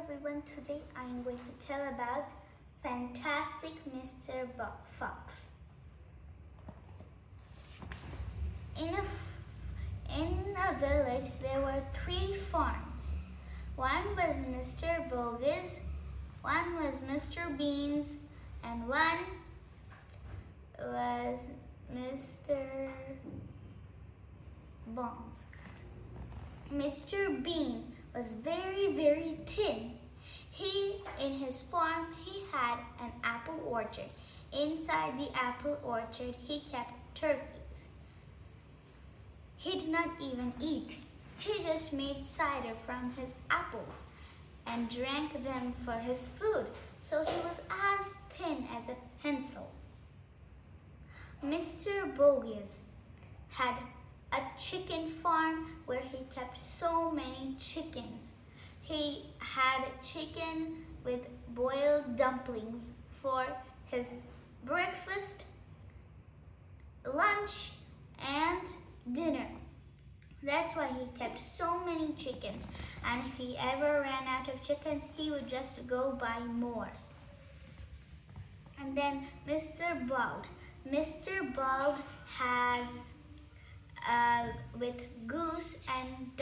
everyone, today I am going to tell about Fantastic Mr. Fox. In a village there were 3 farms. One was Mr. Bogus, one was Mr. Beans, and one was Mr. Bones. Mr. Bean was very thin. In his farm, he had an apple orchard. Inside the apple orchard, he kept turkeys. He did not even eat. He just made cider from his apples and drank them for his food, so he was as thin as a pencil. Mr. Bogus had a chicken farm where he kept so many chickens. He had chicken with boiled dumplings for his breakfast, lunch, and dinner. That's why he kept so many chickens. And if he ever ran out of chickens, he would just go buy more. And then Mr. Bald. Mr. Bald has with geese and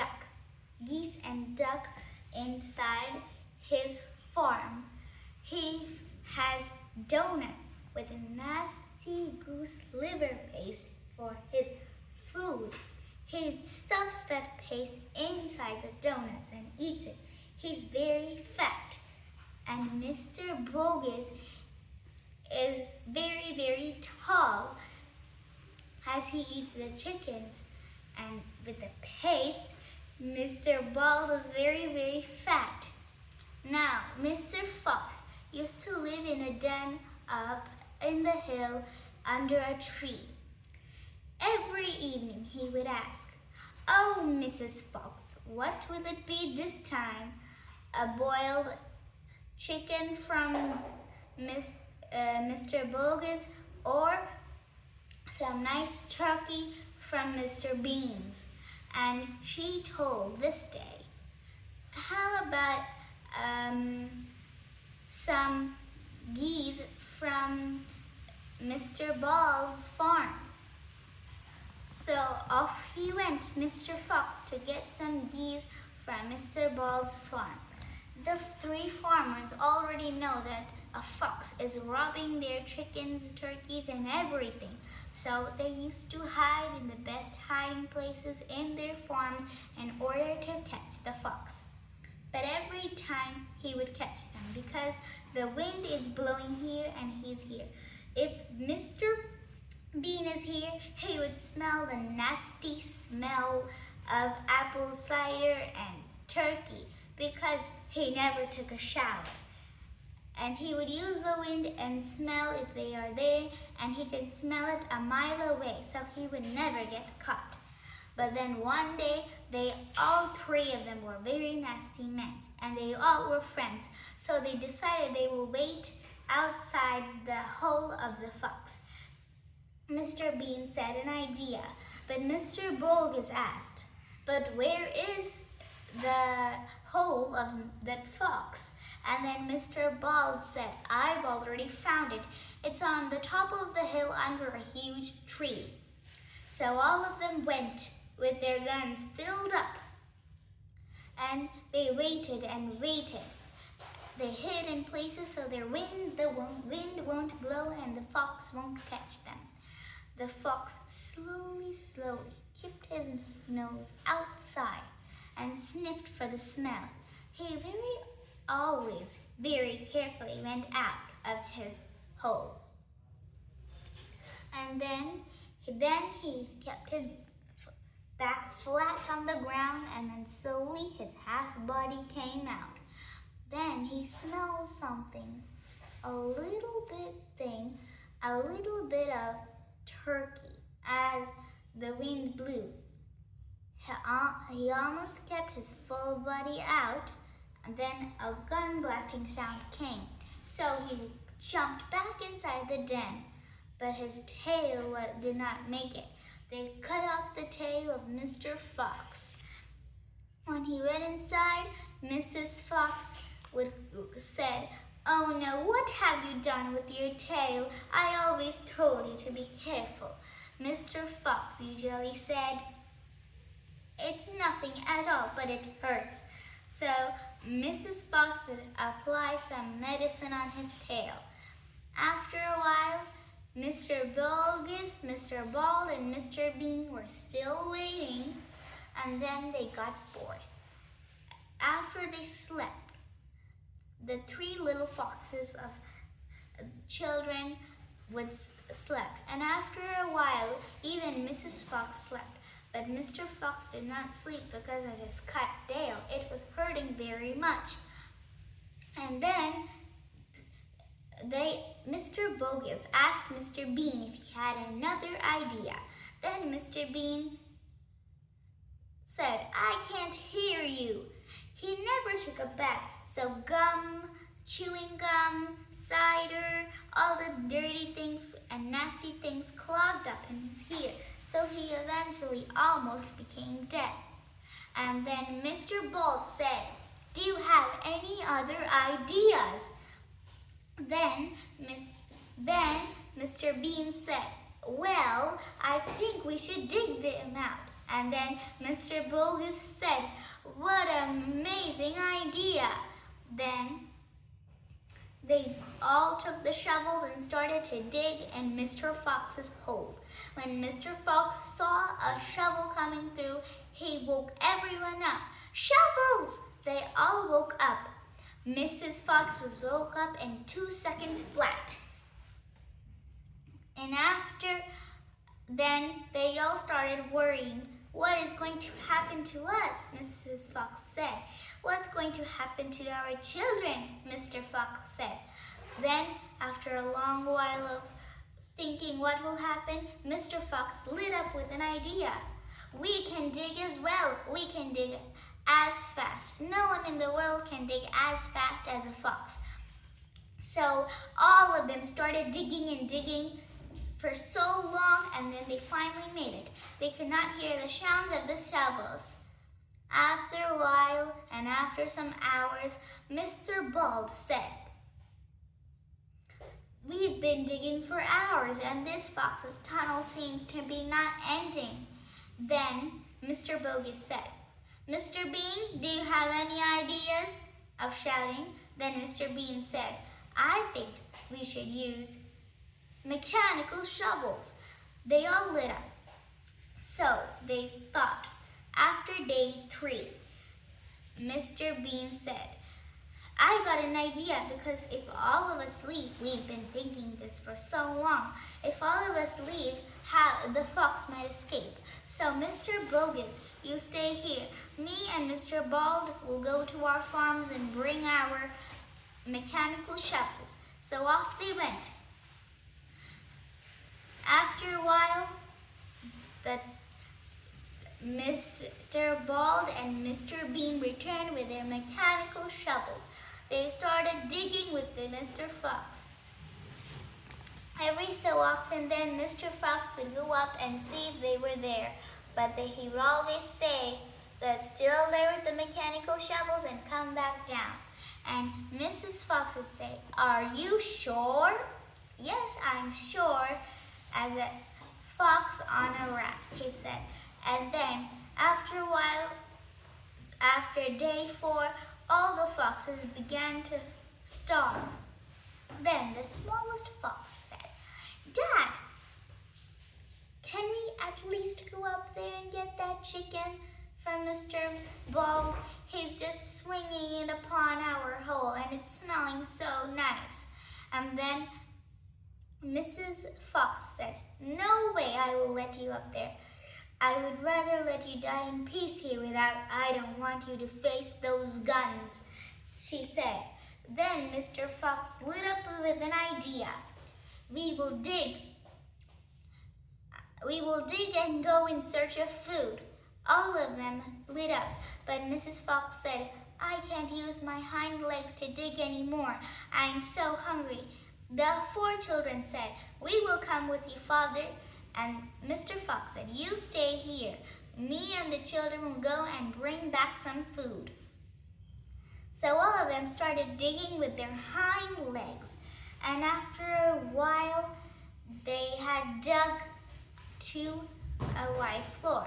duck inside his farm. He has donuts with nasty goose liver paste for his food. He stuffs that paste inside the donuts and eats it. He's very fat. And Mr. Bogus is very tall as he eats the chickens. And with the paste, Mr. Bald is very fat. Now, Mr. Fox used to live in a den up in the hill under a tree. Every evening he would ask, "Oh, Mrs. Fox, what will it be this time? A boiled chicken from Mr. Bogus or some nice turkey from Mr. Beans?" And she told this day, "How about some geese from Mr. Bald's farm?" So off he went, Mr. Fox, to get some geese from Mr. Bald's farm. The 3 farmers already know that a fox is robbing their chickens, turkeys, and everything. So they used to hide in the best hiding places in their farms in order to catch the fox. But every time he would catch them because the wind is blowing here and he's here. If Mr. Bean is here, he would smell the nasty smell of apple cider and turkey because he never took a shower. And he would use the wind and smell if they are there, and he could smell it a mile away, so he would never get caught. But then one day, all 3 of them were very nasty men, and they all were friends. So they decided they will wait outside the hole of the fox. Mr. Bean said an idea, but Mr. Bogus asked, "But where is the hole of that fox?" And then Mr. Bald said, "I've already found it. It's on the top of the hill under a huge tree." So all of them went with their guns filled up. And they waited and waited. They hid in places so the wind won't blow and the fox won't catch them. The fox slowly kept his nose outside and sniffed for the smell. He always very carefully went out of his hole. And then he kept his back flat on the ground, and then slowly his half body came out. Then he smelled something, a little bit of turkey as the wind blew. He almost kept his full body out, and then a gun blasting sound came. So he jumped back inside the den, but his tail did not make it. They cut off the tail of Mr. Fox. When he went inside, Mrs. Fox said, "Oh no, what have you done with your tail? I always told you to be careful." Mr. Fox usually said, "It's nothing at all, but it hurts." So Mrs. Fox would apply some medicine on his tail. After a while, Mr. Bogus, Mr. Bald, and Mr. Bean were still waiting, and then they got bored. After they slept, the three little foxes of children would slept, and after a while, even Mrs. Fox slept. But Mr. Fox did not sleep because of his cut tail. It was hurting very much. And then Mr. Bogus asked Mr. Bean if he had another idea. Then Mr. Bean said, "I can't hear you." He never took a bath, so gum, chewing gum, cider, all the dirty things and nasty things clogged up in his ear. So he eventually almost became dead. And then Mr. Bald said, "Do you have any other ideas?" Then Mr. Bean said, "Well, I think we should dig them out." And then Mr. Bogus said, "What an amazing idea." Then they all took the shovels and started to dig in Mr. Fox's hole. When Mr. Fox saw a shovel coming through, he woke everyone up. "Shovels!" They all woke up. Mrs. Fox was woke up in 2 seconds flat. And then they all started worrying. "What is going to happen to us?" Mrs. Fox said. "What's going to happen to our children?" Mr. Fox said. Then, after a long while of thinking what will happen, Mr. Fox lit up with an idea. "We can dig as well. We can dig as fast. No one in the world can dig as fast as a fox." So all of them started digging and digging for so long, and then they finally made it. They could not hear the sounds of the shovels. After a while, and after some hours, Mr. Bald said, "We've been digging for hours, and this fox's tunnel seems to be not ending." Then Mr. Bogus said, "Mr. Bean, do you have any ideas?" Of shouting. Then Mr. Bean said, "I think we should use mechanical shovels." They all lit up. So they thought. After day 3, Mr. Bean said, "I got an idea, because if all of us leave," we've been thinking this for so long, "if all of us leave, the fox might escape. So Mr. Bogus, you stay here. Me and Mr. Bald will go to our farms and bring our mechanical shovels." So off they went. After a while, Mr. Bald and Mr. Bean returned with their mechanical shovels. They started digging with Mr. Fox. Every so often then, Mr. Fox would go up and see if they were there, but he would always say they're still there with the mechanical shovels and come back down. And Mrs. Fox would say, "Are you sure?" "Yes, I'm sure as a fox on a rat," he said. And then, after a while, after day 4, all the foxes began to starve. Then the smallest fox said, "Dad, can we at least go up there and get that chicken from Mr. Bald? He's just swinging it upon our hole and it's smelling so nice." And then Mrs. Fox said, "No way I will let you up there. I would rather let you die in peace here I don't want you to face those guns," she said. Then Mr. Fox lit up with an idea. We will dig and go in search of food." All of them lit up, but Mrs. Fox said, "I can't use my hind legs to dig anymore. I'm so hungry." The 4 children said, "We will come with you, Father." And Mr. Fox said, "You stay here. Me and the children will go and bring back some food." So all of them started digging with their hind legs. And after a while, they had dug to a wide floor.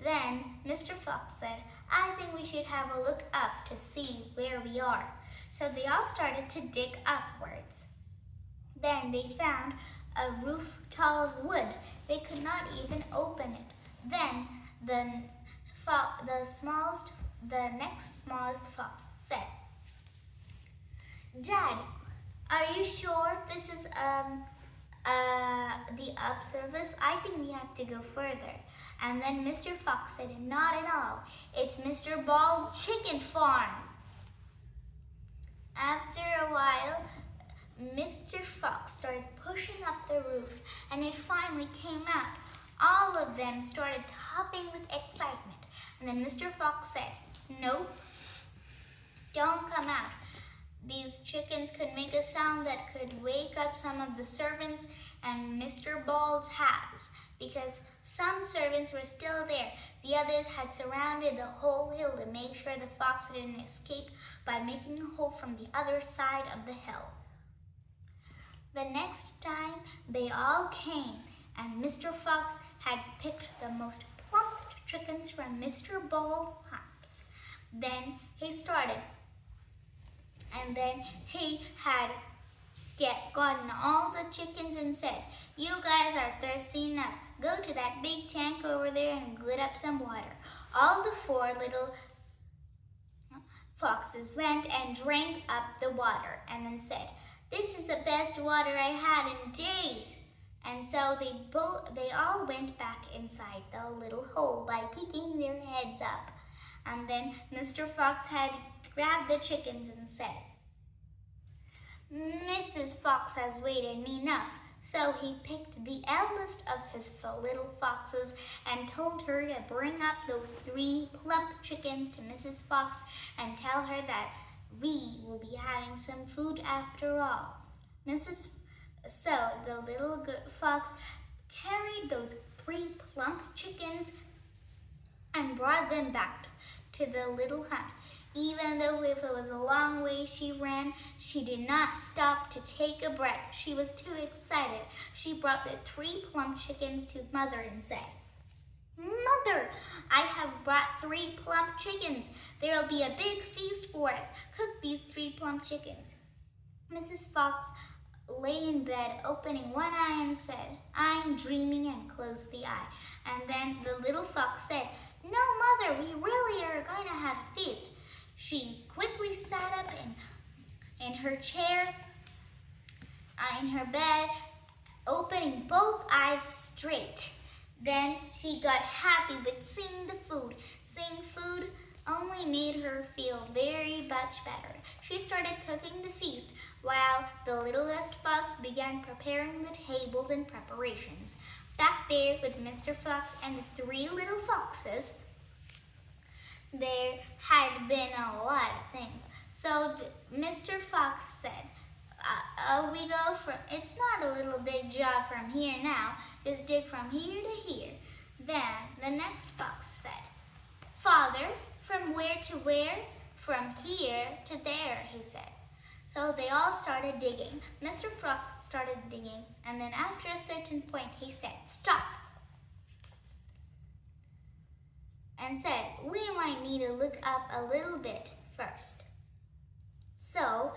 Then Mr. Fox said, I think we should have a look up to see where we are. So they all started to dig upwards. Then they found a roof tall of wood. They could not even open it. Then the next smallest fox said, Dad, are you sure this is the up service? I think we have to go further. And then Mr. Fox said, not at all. It's Mr. Ball's chicken farm. After a while, Mr. Fox started pushing up the roof, and it finally came out. All of them started hopping with excitement. And then Mr. Fox said, nope, don't come out. These chickens could make a sound that could wake up some of the servants and Mr. Bald's house, because some servants were still there. The others had surrounded the whole hill to make sure the fox didn't escape by making a hole from the other side of the hill. The next time they all came, and Mr. Fox had picked the most plump chickens from Mr. Bald's house. Then he started, and then he had gotten all the chickens and said, you guys are thirsty enough. Go to that big tank over there and get up some water. All the 4 little foxes went and drank up the water and then said, this is the best water I had in days. And so they all went back inside the little hole by peeking their heads up. And then Mr. Fox had grabbed the chickens and said, Mrs. Fox has waited enough. So he picked the eldest of his little foxes and told her to bring up those 3 plump chickens to Mrs. Fox and tell her that we will be having some food after all. So the little fox carried those 3 plump chickens and brought them back to the little hut. Even though if it was a long way she ran, she did not stop to take a breath. She was too excited. She brought the 3 plump chickens to Mother and said, Mother, I have brought 3 plump chickens. There will be a big feast for us. Cook these 3 plump chickens. Mrs. Fox lay in bed, opening one eye and said, I'm dreaming, and closed the eye. And then the little fox said, no, Mother, we really are going to have a feast. She quickly sat up in her chair, in her bed, opening both eyes straight. Then she got happy with seeing the food. Seeing food only made her feel very much better. She started cooking the feast while the littlest fox began preparing the tables and preparations. Back there with Mr. Fox and the 3 little foxes, there had been a lot of things. So Mr. Fox said, we go from, it's not a little big job from here now, just dig from here to here. Then the next fox said, Father, from where to where? From here to there, he said. So they all started digging. Mr. Fox started digging, and then after a certain point he said, stop, and said, we might need to look up a little bit first. So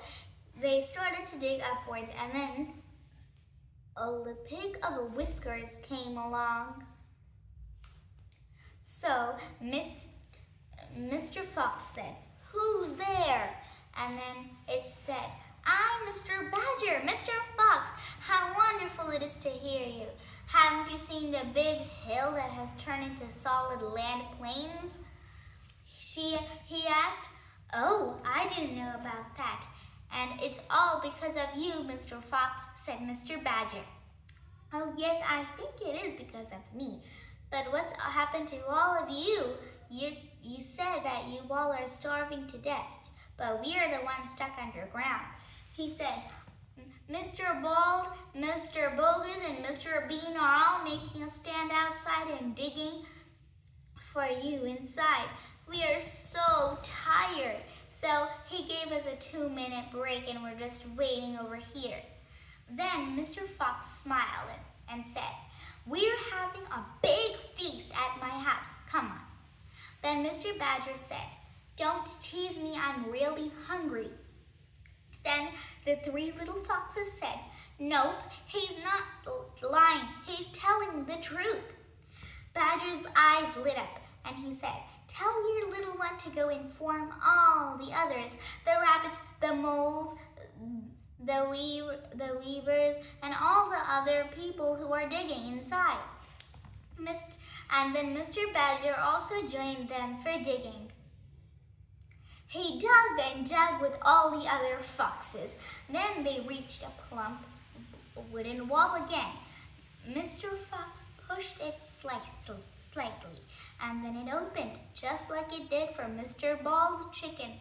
they started to dig upwards, and then a pig of a whiskers came along. So Mr. Fox said, who's there? And then it said, I'm Mr. Badger, Mr. Fox. How wonderful it is to hear you. Haven't you seen the big hill that has turned into solid land plains? He asked. Oh, I didn't know about that. And it's all because of you, Mr. Fox, said Mr. Badger. Oh, yes, I think it is because of me. But what's happened to all of you? You said that you all are starving to death, but we are the ones stuck underground. He said, Mr. Bald, Mr. Bogus, and Mr. Bean are all making us stand outside and digging for you inside. We are so tired. So he gave us a 2-minute break and we're just waiting over here. Then Mr. Fox smiled and said, "We're having a big feast at my house. Come on." Then Mr. Badger said, "Don't tease me, I'm really hungry." Then the 3 little foxes said, "Nope, he's not lying. He's telling the truth." Badger's eyes lit up and he said, "Tell your little one to go inform all the others, the rabbits, the moles, the weavers, and all the other people who are digging inside." And then Mr. Badger also joined them for digging. He dug and dug with all the other foxes. Then they reached a plump wooden wall again. Mr. Fox pushed it slightly, and then it opened, just like it did for Mr. Ball's chicken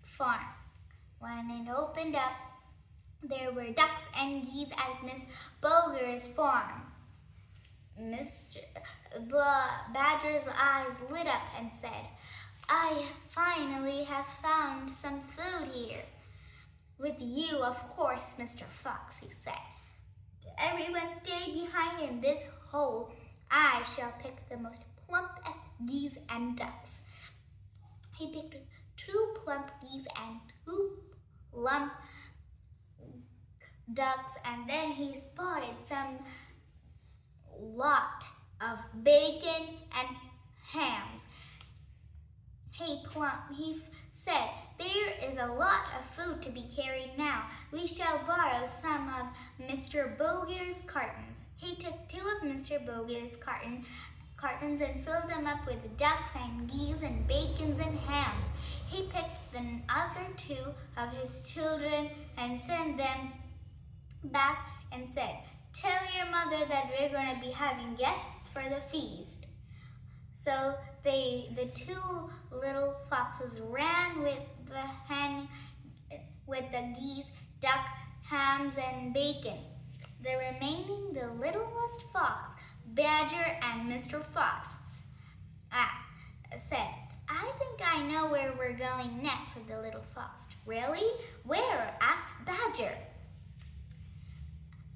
farm. When it opened up, there were ducks and geese at Miss Boger's farm. Mr. Badger's eyes lit up and said, "I finally have found some food here." "With you, of course, Mr. Fox," he said. "Everyone stay behind in this hole. I shall pick the most plumpest geese and ducks." He picked 2 plump geese and 2 plump ducks, and then he spotted some lot of bacon and hams. He said, "There is a lot of food to be carried now. We shall borrow some of Mr. Boger's cartons." He took 2 of Mr. Boger's cartons and filled them up with ducks and geese and bacons and hams. He picked the other 2 of his children and sent them back and said, "Tell your mother that we're going to be having guests for the feast." So the 2 little foxes ran with the geese, duck, hams, and bacon. The littlest fox, Badger and Mr. Fox, said, "I think I know where we're going next," said the little fox. "Really? Where?" asked Badger.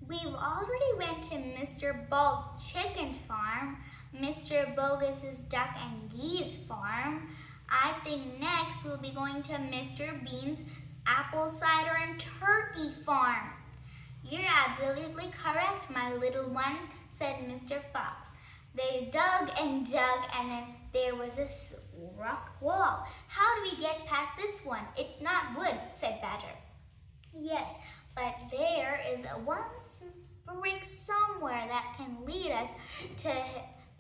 "We've already went to Mr. Ball's chicken farm, Mr. Bogus's duck and geese farm. I think next we'll be going to Mr. Bean's apple cider and turkey farm." "You're absolutely correct, my little one," said Mr. Fox. They dug and dug, and then there was this rock wall. "How do we get past this one? It's not wood," said Badger. "Yes, but there is one brick somewhere that can lead us to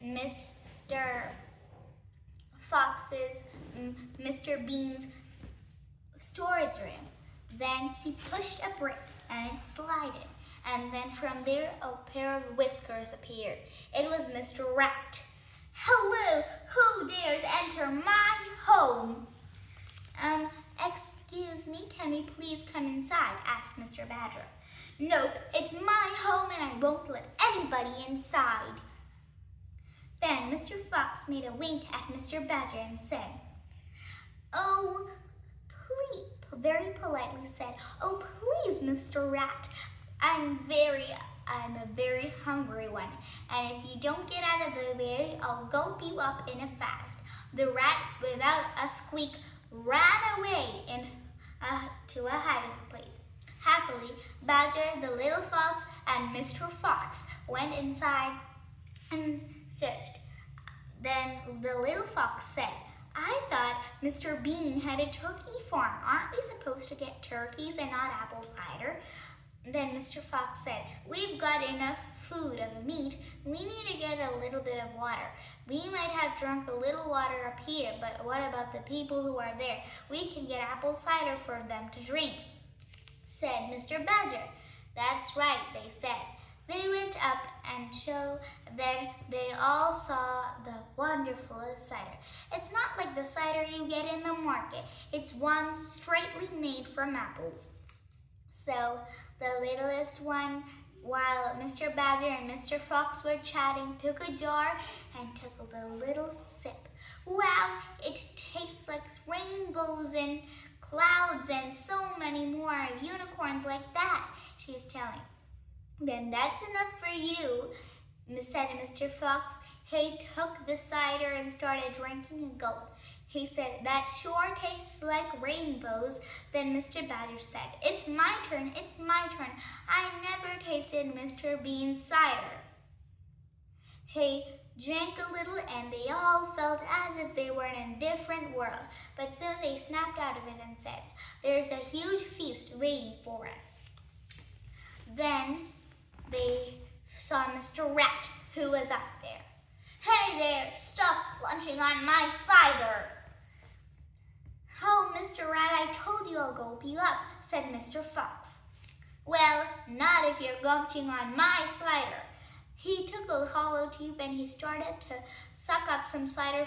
Mr. Bean's storage room." Then he pushed a brick and it slided, and then from there a pair of whiskers appeared. It was Mr. Rat. "Hello, who dares enter my home?" Excuse me, can we please come inside?" asked Mr. Badger. "Nope, it's my home and I won't let anybody inside." Then Mr. Fox made a wink at Mr. Badger and said, "Oh, please," very politely said, "Oh, please, Mr. Rat, I'm a very hungry one, and if you don't get out of the way, I'll gulp you up in a fast." The rat, without a squeak, ran away to a hiding place. Happily, Badger, the little fox, and Mr. Fox went inside and searched. Then the little fox said, "I thought Mr. Bean had a turkey farm. Aren't we supposed to get turkeys and not apple cider?" Then Mr. Fox said, "We've got enough food of meat. We need to get a little bit of water. We might have drunk a little water up here, but what about the people who are there? We can get apple cider for them to drink," said Mr. Badger. "That's right," they said. They went up and then they all saw the wonderful cider. It's not like the cider you get in the market. It's one straightly made from apples. So the littlest one, while Mr. Badger and Mr. Fox were chatting, took a jar and took a little sip. Wow, it tastes like rainbows and clouds and so many more unicorns like that, she's telling. Then that's enough for you, said Mr. Fox. He took the cider and started drinking a gulp. He said, that sure tastes like rainbows. Then Mr. Badger said, it's my turn, it's my turn. I never tasted Mr. Bean's cider. He drank a little and they all felt as if they were in a different world. But soon they snapped out of it and said, there's a huge feast waiting for us. Then they saw Mr. Rat, who was up there. Hey there, stop crunching on my cider. Oh, Mr. Rat, I told you I'll gulp you up, said Mr. Fox. Well, not if you're gulping on my cider. He took a hollow tube and he started to suck up some cider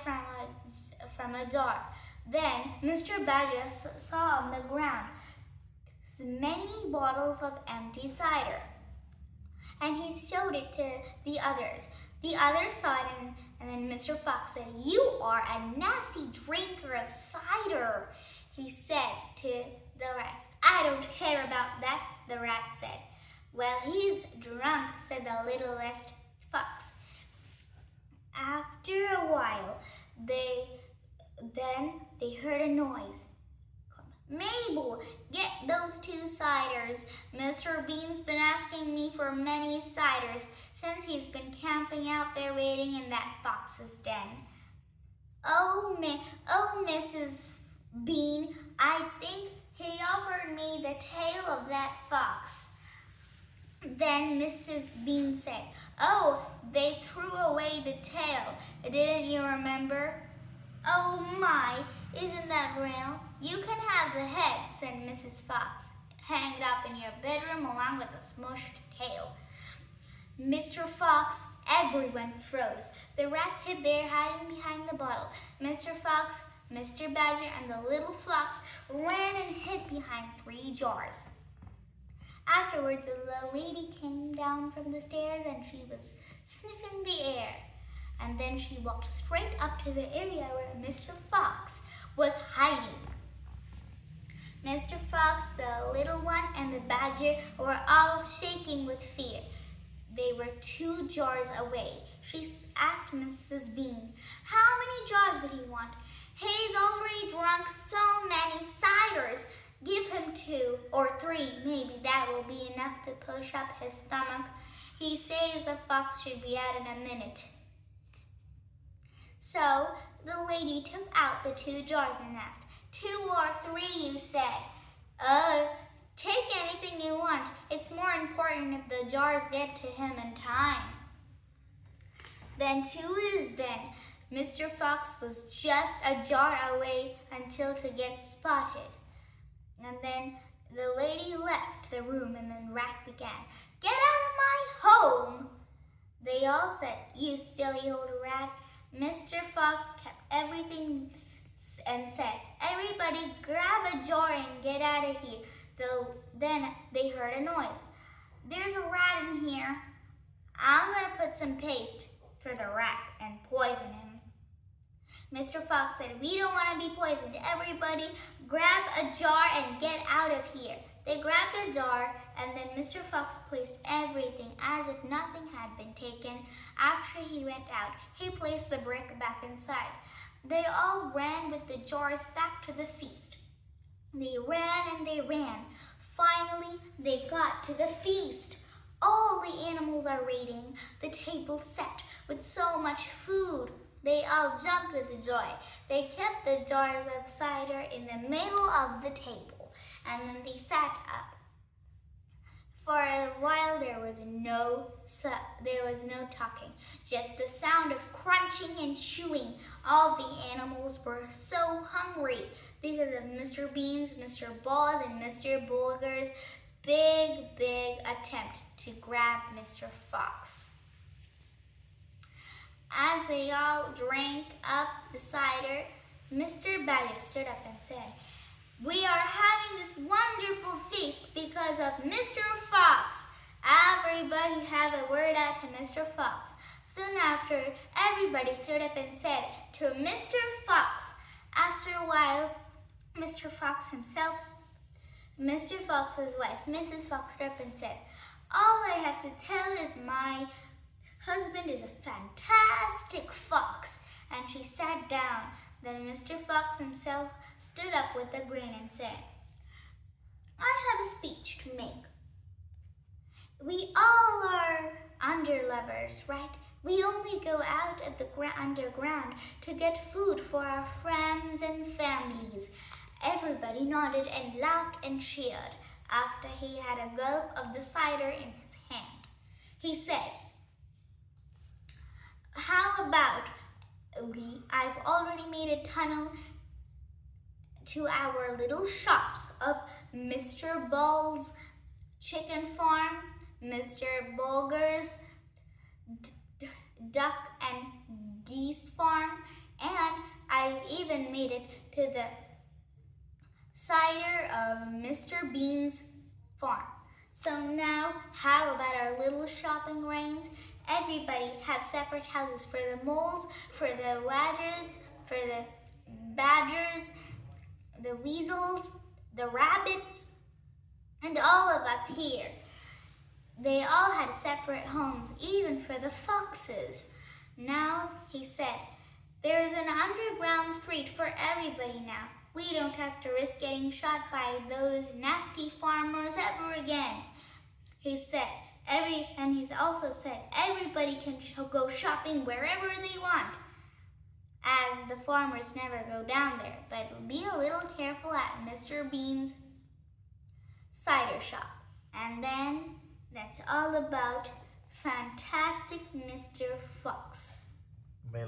from a jar. Then Mr. Badger saw on the ground many bottles of empty cider, and he showed it to the others. The others saw it, and then Mr. Fox said, you are a nasty drinker of cider, he said to the rat. I don't care about that, the rat said. Well, he's drunk, said the littlest fox. After a while, they heard a noise. Mabel, get those 2 ciders. Mr. Bean's been asking me for many ciders since he's been camping out there waiting in that fox's den. Oh, Mrs. Bean, I think he offered me the tail of that fox. Then Mrs. Bean said, oh, they threw away the tail. Didn't you remember? Oh my, isn't that real? You can have the head, said Mrs. Fox. Hang it up in your bedroom along with a smushed tail. Mr. Fox, everyone froze. The rat hid there hiding behind the bottle. Mr. Fox, Mr. Badger, and the little fox ran and hid behind 3 jars. Afterwards, the lady came down from the stairs and she was sniffing the air. And then she walked straight up to the area where Mr. Fox was hiding. Mr. Fox, the little one, and the badger were all shaking with fear. They were 2 jars away. She asked Mrs. Bean, how many jars would he want? He's already drunk so many ciders. Give him 2 or 3, maybe that will be enough to push up his stomach. He says the fox should be out in a minute. So the lady took out the 2 jars and asked, 2 or 3, you said? Take anything you want. It's more important if the jars get to him in time. Then 2 is then. Mr. Fox was just a jar away until to get spotted. And then the lady left the room and then Rat began, get out of my home! They all said, you silly old rat. Mr. Fox kept everything and said, everybody grab a jar and get out of here. Then they heard a noise. There's a rat in here. I'm going to put some paste for the rat and poison him. Mr. Fox said, we don't want to be poisoned. Everybody grab a jar and get out of here. They grabbed a jar and then Mr. Fox placed everything as if nothing had been taken. After he went out, he placed the brick back inside. They all ran with the jars back to the feast. They ran and they ran. Finally, they got to the feast. All the animals are waiting. The table set with so much food. They all jumped with joy. They kept the jars of cider in the middle of the table, and then they sat up. For a while there was no talking, just the sound of crunching and chewing. All the animals were so hungry because of Mr. Bean's, Mr. Ball's, and Mr. Bulger's big attempt to grab Mr. Fox. As they all drank up the cider, Mr. Badger stood up and said, we are having this wonderful feast because of Mr. Fox. Everybody have a word out to Mr. Fox. Soon after, everybody stood up and said to Mr. Fox. After a while, Mr. Fox himself, Mr. Fox's wife, Mrs. Fox, stood up and said, "All I have to tell is my husband is a fantastic fox." And she sat down. Then Mr. Fox himself stood up with a grin and said, "I have a speech to make. We all are underlovers, right? We only go out of the underground to get food for our friends and families." Everybody nodded and laughed and cheered after he had a gulp of the cider in his hand. He said, "How about I've already made a tunnel to our little shops of Mr. Ball's chicken farm, Mr. Bulger's duck and geese farm, and I've even made it to the cider of Mr. Bean's farm. So now, how about our little shopping reigns? Everybody have separate houses for the moles, for the wadgers, for the badgers, the weasels, the rabbits, and all of us here." They all had separate homes, even for the foxes. Now, he said, "There's an underground street for everybody now. We don't have to risk getting shot by those nasty farmers ever again." He said, and he's also said, everybody can go shopping wherever they want, as the farmers never go down there. But be a little careful at Mr. Bean's cider shop. And then that's all about Fantastic Mr. Fox. May